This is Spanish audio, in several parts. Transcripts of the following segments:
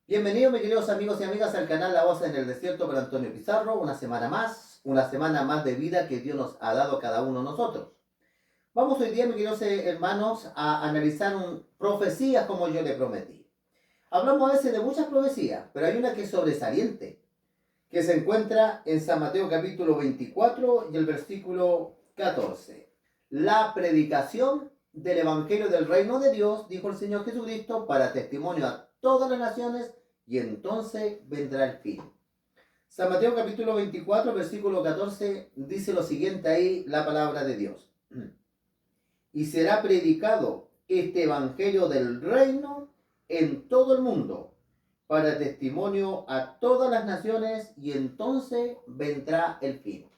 Bienvenidos, mis queridos amigos y amigas, al canal La Voz en el Desierto por Antonio Pizarro. Una semana más de vida que Dios nos ha dado a cada uno de nosotros. Vamos hoy día, mis queridos hermanos, a analizar profecías como yo le prometí. Hablamos a veces de muchas profecías, pero hay una que es sobresaliente, que se encuentra en San Mateo capítulo 24 y el versículo 14. La predicación del Evangelio del Reino de Dios, dijo el Señor Jesucristo, para testimonio a todas las naciones, y entonces vendrá el fin. San Mateo capítulo 24, versículo 14, dice lo siguiente ahí la palabra de Dios. Y será predicado este Evangelio del Reino en todo el mundo, para testimonio a todas las naciones, y entonces vendrá el fin.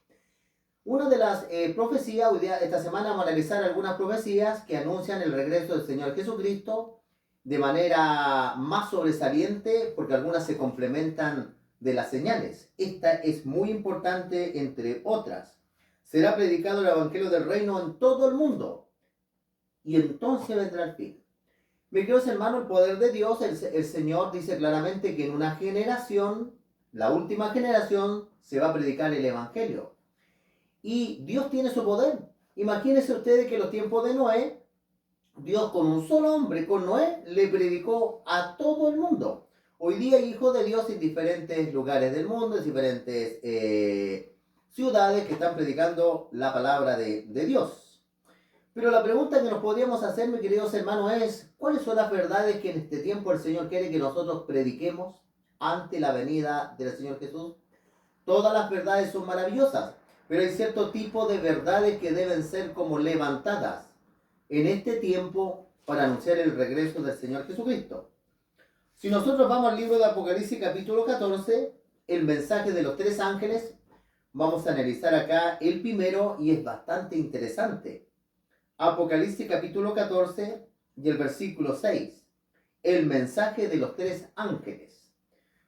Una de las profecías, esta semana vamos a analizar algunas profecías que anuncian el regreso del Señor Jesucristo de manera más sobresaliente, porque algunas se complementan de las señales. Esta es muy importante entre otras. Será predicado el Evangelio del Reino en todo el mundo, y entonces vendrá el fin. Mis queridos hermanos, el poder de Dios, el Señor dice claramente que en una generación, la última generación, se va a predicar el Evangelio. Y Dios tiene su poder. Imagínense ustedes que en los tiempos de Noé, Dios con un solo hombre, con Noé, le predicó a todo el mundo. Hoy día hay hijos de Dios en diferentes lugares del mundo, en diferentes ciudades que están predicando la palabra de Dios. Pero la pregunta que nos podríamos hacer, mis queridos hermanos, es: ¿cuáles son las verdades que en este tiempo el Señor quiere que nosotros prediquemos ante la venida del Señor Jesús? Todas las verdades son maravillosas, pero hay cierto tipo de verdades que deben ser como levantadas en este tiempo para anunciar el regreso del Señor Jesucristo. Si nosotros vamos al libro de Apocalipsis capítulo 14, el mensaje de los tres ángeles, vamos a analizar acá el primero y es bastante interesante. Apocalipsis capítulo 14 y el versículo 6, el mensaje de los tres ángeles.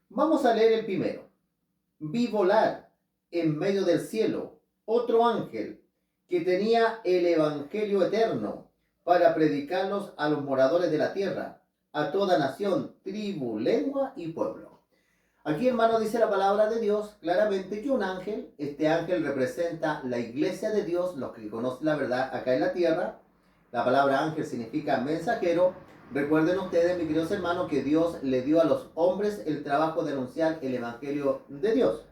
Vamos a leer el primero. Vi volar en medio del cielo otro ángel que tenía el evangelio eterno para predicarlos a los moradores de la tierra, a toda nación, tribu, lengua y pueblo. Aquí, hermano, dice la palabra de Dios claramente que un ángel, este ángel representa la iglesia de Dios, los que conocen la verdad acá en la tierra. La palabra ángel significa mensajero. Recuerden ustedes, mis queridos hermanos, que Dios le dio a los hombres el trabajo de anunciar el evangelio de Dios.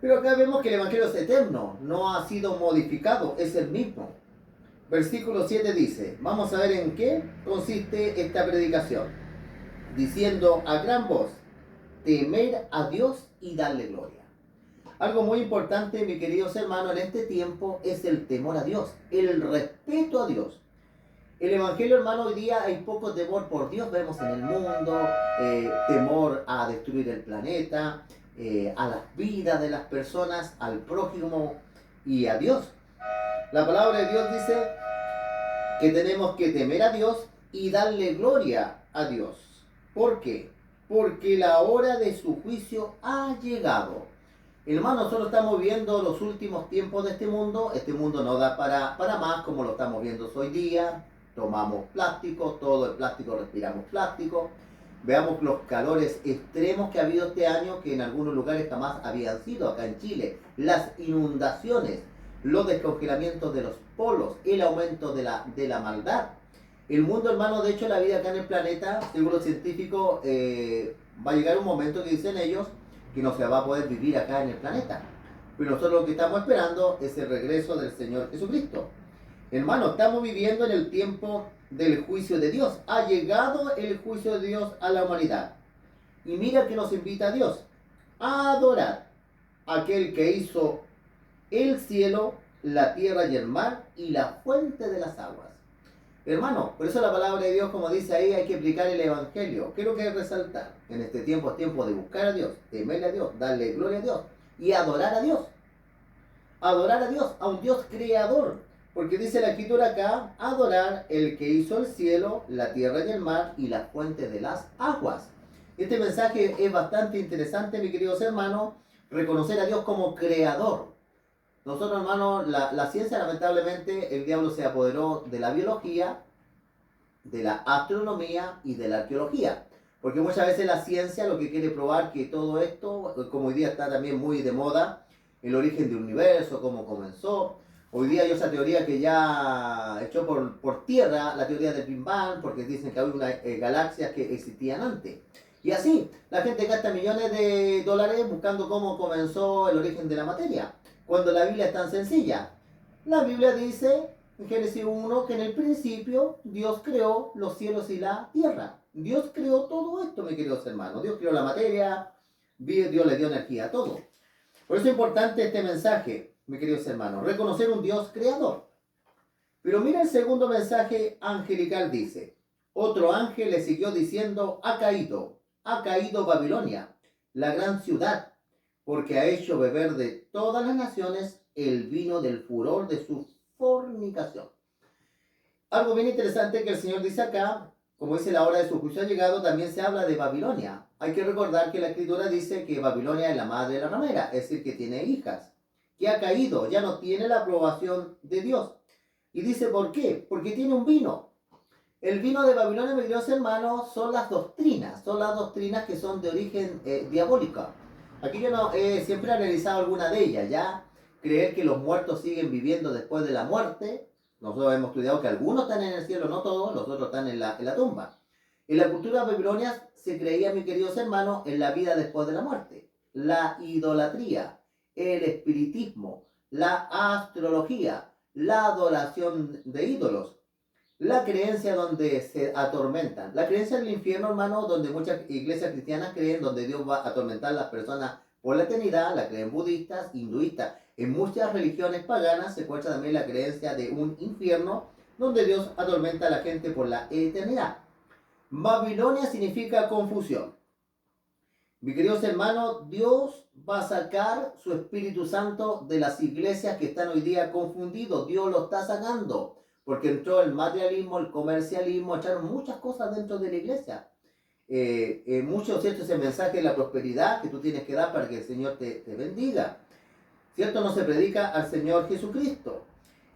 Pero acá vemos que el evangelio es eterno, no ha sido modificado, es el mismo. Versículo 7 dice, vamos a ver en qué consiste esta predicación. Diciendo a gran voz, temer a Dios y darle gloria. Algo muy importante, mis queridos hermanos, en este tiempo es el temor a Dios, el respeto a Dios. El evangelio, hermano, hoy día hay poco temor por Dios. Vemos en el mundo temor a destruir el planeta, a las vidas de las personas, al prójimo y a Dios. La palabra de Dios dice que tenemos que temer a Dios y darle gloria a Dios. ¿Por qué? Porque la hora de su juicio ha llegado. Hermano, nosotros estamos viendo los últimos tiempos de este mundo. Este mundo no da para más como lo estamos viendo hoy día. Tomamos plástico, todo el plástico, respiramos plástico. Veamos los calores extremos que ha habido este año, que en algunos lugares jamás habían sido, acá en Chile. Las inundaciones, los descongelamientos de los polos, el aumento de la maldad. El mundo, hermano, de hecho, la vida acá en el planeta, según los científicos, va a llegar un momento que dicen ellos que no se va a poder vivir acá en el planeta. Pero nosotros lo que estamos esperando es el regreso del Señor Jesucristo. Hermano, estamos viviendo en el tiempo del juicio de Dios. Ha llegado el juicio de Dios a la humanidad. Y mira que nos invita a Dios a adorar a aquel que hizo el cielo, la tierra y el mar y la fuente de las aguas. Hermano, por eso la palabra de Dios, como dice ahí, hay que aplicar el evangelio. ¿Qué es lo que hay que resaltar? En este tiempo es tiempo de buscar a Dios, temerle a Dios, darle gloria a Dios y adorar a Dios. Adorar a Dios, a un Dios creador. Porque dice la escritura acá, adorar el que hizo el cielo, la tierra y el mar y las fuentes de las aguas. Este mensaje es bastante interesante, mis queridos hermanos, reconocer a Dios como creador. Nosotros, hermanos, la ciencia, lamentablemente, el diablo se apoderó de la biología, de la astronomía y de la arqueología. Porque muchas veces la ciencia lo que quiere probar que todo esto, como hoy día está también muy de moda, el origen del universo, cómo comenzó. Hoy día hay esa teoría que ya echó por tierra la teoría del Big Bang, porque dicen que hay unas galaxias que existían antes. Y así, la gente gasta millones de dólares buscando cómo comenzó el origen de la materia, cuando la Biblia es tan sencilla. La Biblia dice en Génesis 1 que en el principio Dios creó los cielos y la tierra. Dios creó todo esto, mis queridos hermanos. Dios creó la materia, Dios le dio energía a todo. Por eso es importante este mensaje, mis queridos hermanos, reconocer un Dios creador. Pero mira el segundo mensaje angelical, dice, otro ángel le siguió diciendo, ha caído Babilonia, la gran ciudad, porque ha hecho beber de todas las naciones el vino del furor de su fornicación. Algo bien interesante que el Señor dice acá, como dice la hora de su juicio ha llegado, también se habla de Babilonia. Hay que recordar que la Escritura dice que Babilonia es la madre de la ramera, es decir, que tiene hijas, que ha caído, ya no tiene la aprobación de Dios. Y dice, ¿por qué? Porque tiene un vino. El vino de Babilonia, mis queridos hermanos, son las doctrinas que son de origen diabólico. Aquí yo no siempre he analizado alguna de ellas, ya creer que los muertos siguen viviendo después de la muerte. Nosotros hemos estudiado que algunos están en el cielo, no todos, los otros están en la tumba. En la cultura babilonia se creía, mis queridos hermanos, en la vida después de la muerte. La idolatría, el espiritismo, la astrología, la adoración de ídolos, la creencia donde se atormentan, la creencia del infierno, hermano, donde muchas iglesias cristianas creen, donde Dios va a atormentar a las personas por la eternidad, la creen budistas, hinduistas. En muchas religiones paganas se encuentra también la creencia de un infierno, donde Dios atormenta a la gente por la eternidad. Babilonia significa confusión. Mis queridos hermanos, Dios va a sacar su Espíritu Santo de las iglesias que están hoy día confundidos. Dios lo está sacando, porque entró el materialismo, el comercialismo, echaron muchas cosas dentro de la iglesia. Mucho, ¿cierto? Ese mensaje de la prosperidad que tú tienes que dar para que el Señor te bendiga. ¿Cierto? No se predica al Señor Jesucristo.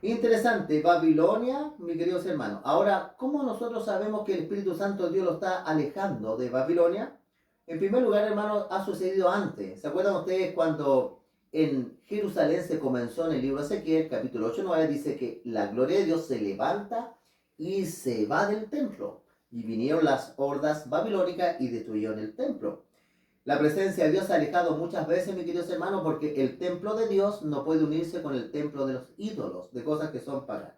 Interesante, Babilonia, mis queridos hermanos. Ahora, ¿cómo nosotros sabemos que el Espíritu Santo Dios lo está alejando de Babilonia? En primer lugar, hermanos, ha sucedido antes. ¿Se acuerdan ustedes cuando en Jerusalén se comenzó en el libro de Ezequiel, capítulo 8-9, dice que la gloria de Dios se levanta y se va del templo? Y vinieron las hordas babilónicas y destruyeron el templo. La presencia de Dios se ha alejado muchas veces, mis queridos hermanos, porque el templo de Dios no puede unirse con el templo de los ídolos, de cosas que son paganas.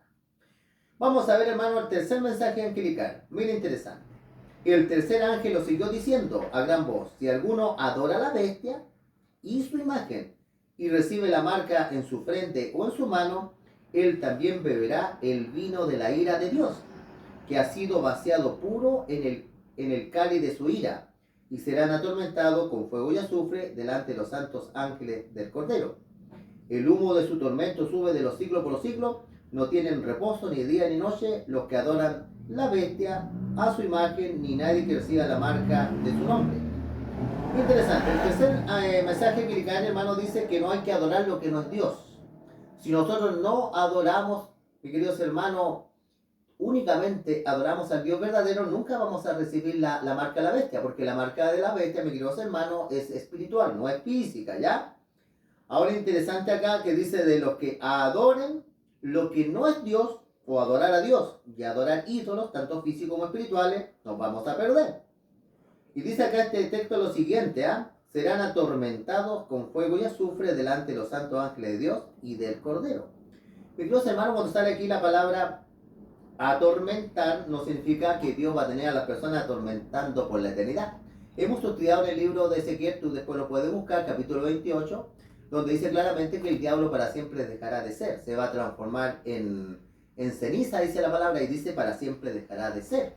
Vamos a ver, hermano, el tercer mensaje angelical. Muy interesante. El tercer ángel lo siguió diciendo a gran voz, si alguno adora a la bestia y su imagen y recibe la marca en su frente o en su mano, él también beberá el vino de la ira de Dios, que ha sido vaciado puro en el cáliz de su ira, y serán atormentados con fuego y azufre delante de los santos ángeles del Cordero. El humo de su tormento sube de los siglos por los siglos, no tienen reposo ni día ni noche los que adoran la bestia, a su imagen, ni nadie que reciba la marca de su nombre. Interesante, el tercer mensaje anglicano, hermano, dice que no hay que adorar lo que no es Dios. Si nosotros no adoramos, mis queridos hermanos, únicamente adoramos al Dios verdadero, nunca vamos a recibir la marca de la bestia, porque la marca de la bestia, mis queridos hermanos, es espiritual, no es física, ¿ya? Ahora interesante acá que dice de los que adoren lo que no es Dios, o adorar a Dios y adorar ídolos, tanto físicos como espirituales, nos vamos a perder. Y dice acá este texto lo siguiente, serán atormentados con fuego y azufre delante de los santos ángeles de Dios y del Cordero. Incluso, hermano, cuando sale aquí la palabra atormentar, no significa que Dios va a tener a las personas atormentando por la eternidad. Hemos estudiado en el libro de Ezequiel, tú después lo puedes buscar, capítulo 28, donde dice claramente que el diablo para siempre dejará de ser, se va a transformar en ceniza, dice la palabra, y dice para siempre dejará de ser.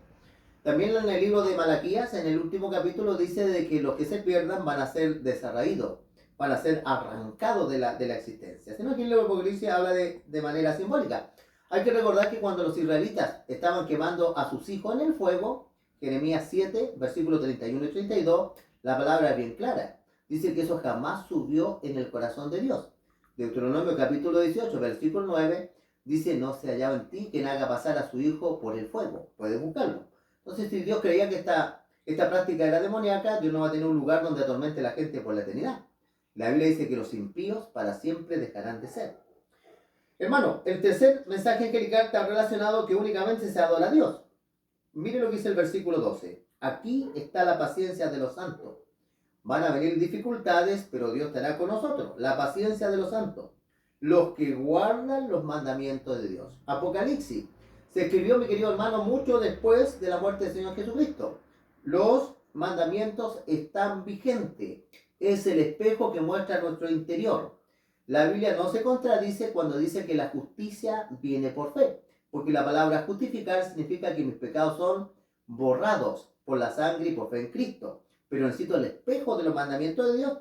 También en el libro de Malaquías, en el último capítulo, dice de que los que se pierdan van a ser desarraídos, van a ser arrancados de la existencia. Sino que el libro de Apocalipsis habla de manera simbólica. Hay que recordar que cuando los israelitas estaban quemando a sus hijos en el fuego, Jeremías 7, versículos 31 y 32, la palabra es bien clara. Dice que eso jamás subió en el corazón de Dios. Deuteronomio capítulo 18, versículo 9, dice, no se hallaba en ti quien haga pasar a su hijo por el fuego. Puedes buscarlo. Entonces, si Dios creía que Esta práctica era demoníaca. Dios no va a tener un lugar donde atormente a la gente por la eternidad. La Biblia dice que los impíos para siempre dejarán de ser. Hermano, el tercer mensaje angelical está relacionado que únicamente se adora a Dios. Mire lo que dice el versículo 12. Aquí está la paciencia de los santos. Van a venir dificultades, pero Dios estará con nosotros. La paciencia de los santos. Los que guardan los mandamientos de Dios. Apocalipsis. Se escribió, mi querido hermano, mucho después de la muerte del Señor Jesucristo. Los mandamientos están vigentes. Es el espejo que muestra nuestro interior. La Biblia no se contradice cuando dice que la justicia viene por fe. Porque la palabra justificar significa que mis pecados son borrados por la sangre y por fe en Cristo. Pero necesito el espejo de los mandamientos de Dios.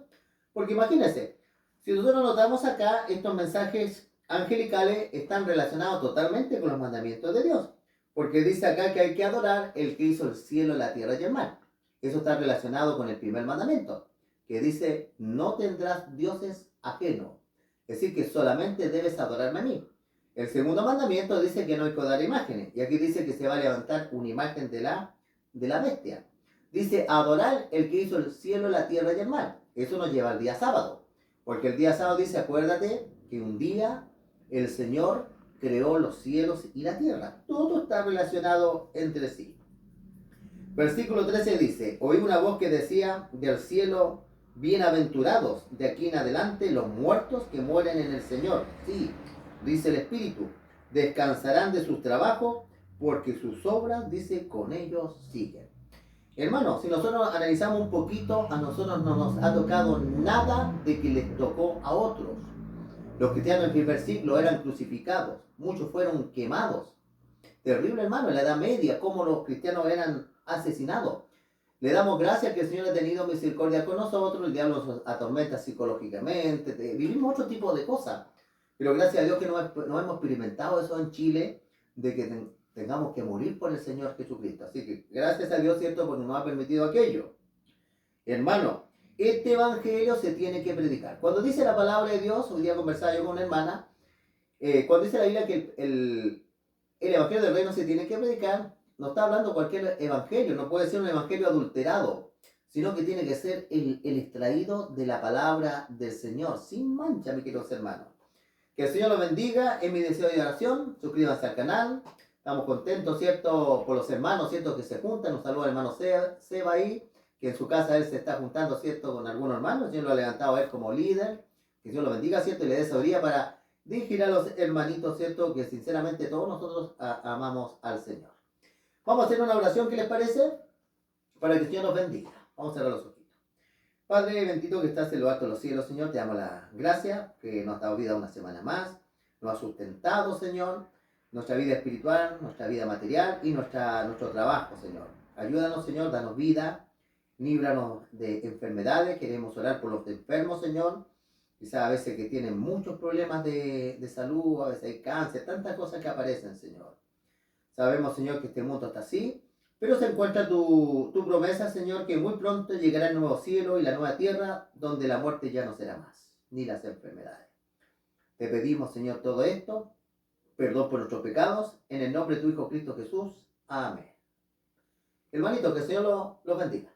Porque imagínense, si nosotros notamos acá, estos mensajes angelicales están relacionados totalmente con los mandamientos de Dios. Porque dice acá que hay que adorar el que hizo el cielo, la tierra y el mar. Eso está relacionado con el primer mandamiento, que dice, no tendrás dioses ajenos. Es decir, que solamente debes adorarme a mí. El segundo mandamiento dice que no hay que dar imágenes. Y aquí dice que se va a levantar una imagen de la bestia. Dice, adorar el que hizo el cielo, la tierra y el mar. Eso nos lleva al día sábado. Porque el día sábado dice, acuérdate que un día el Señor creó los cielos y la tierra. Todo está relacionado entre sí. Versículo 13 dice, oí una voz que decía del cielo, bienaventurados de aquí en adelante los muertos que mueren en el Señor. Sí, dice el Espíritu, descansarán de sus trabajos porque sus obras, dice, con ellos siguen. Hermano, si nosotros analizamos un poquito, a nosotros no nos ha tocado nada de que les tocó a otros. Los cristianos en el primer siglo eran crucificados, muchos fueron quemados. Terrible, hermano, en la Edad Media, cómo los cristianos eran asesinados. Le damos gracias que el Señor ha tenido misericordia con nosotros, el diablo nos atormenta psicológicamente, vivimos otro tipo de cosas. Pero gracias a Dios que no hemos experimentado eso en Chile, de que tengamos que morir por el Señor Jesucristo. Así que gracias a Dios, ¿cierto? Porque nos ha permitido aquello. Hermano, este evangelio se tiene que predicar. Cuando dice la palabra de Dios, hoy día conversaba yo con una hermana, cuando dice la Biblia que el evangelio del reino se tiene que predicar, no está hablando cualquier evangelio, no puede ser un evangelio adulterado, sino que tiene que ser el extraído de la palabra del Señor, sin mancha, mis queridos hermanos. Que el Señor los bendiga, es mi deseo de oración. Suscríbanse al canal. Estamos contentos, ¿cierto? Por los hermanos, ¿cierto? Que se juntan. Un saludo al hermano Seba ahí, que en su casa él se está juntando, ¿cierto? Con algunos hermanos. El Señor lo ha levantado a él como líder. Que el Señor lo bendiga, ¿cierto? Y le dé sabiduría para dirigir a los hermanitos, ¿cierto? Que sinceramente todos nosotros amamos al Señor. Vamos a hacer una oración, ¿qué les parece? Para que el Señor nos bendiga. Vamos a cerrar los ojos. Padre bendito que estás en lo alto de los cielos, Señor, te damos la gracia que nos ha dado vida una semana más, nos ha sustentado, Señor, nuestra vida espiritual, nuestra vida material y nuestro trabajo, Señor. Ayúdanos, Señor, danos vida, líbranos de enfermedades, queremos orar por los enfermos, Señor, quizás a veces que tienen muchos problemas de salud, a veces hay cáncer, tantas cosas que aparecen, Señor. Sabemos, Señor, que este mundo está así, pero se encuentra tu promesa, Señor, que muy pronto llegará el nuevo cielo y la nueva tierra, donde la muerte ya no será más, ni las enfermedades. Te pedimos, Señor, todo esto, perdón por nuestros pecados, en el nombre de tu Hijo Cristo Jesús. Amén. Hermanito, que el Señor los bendiga.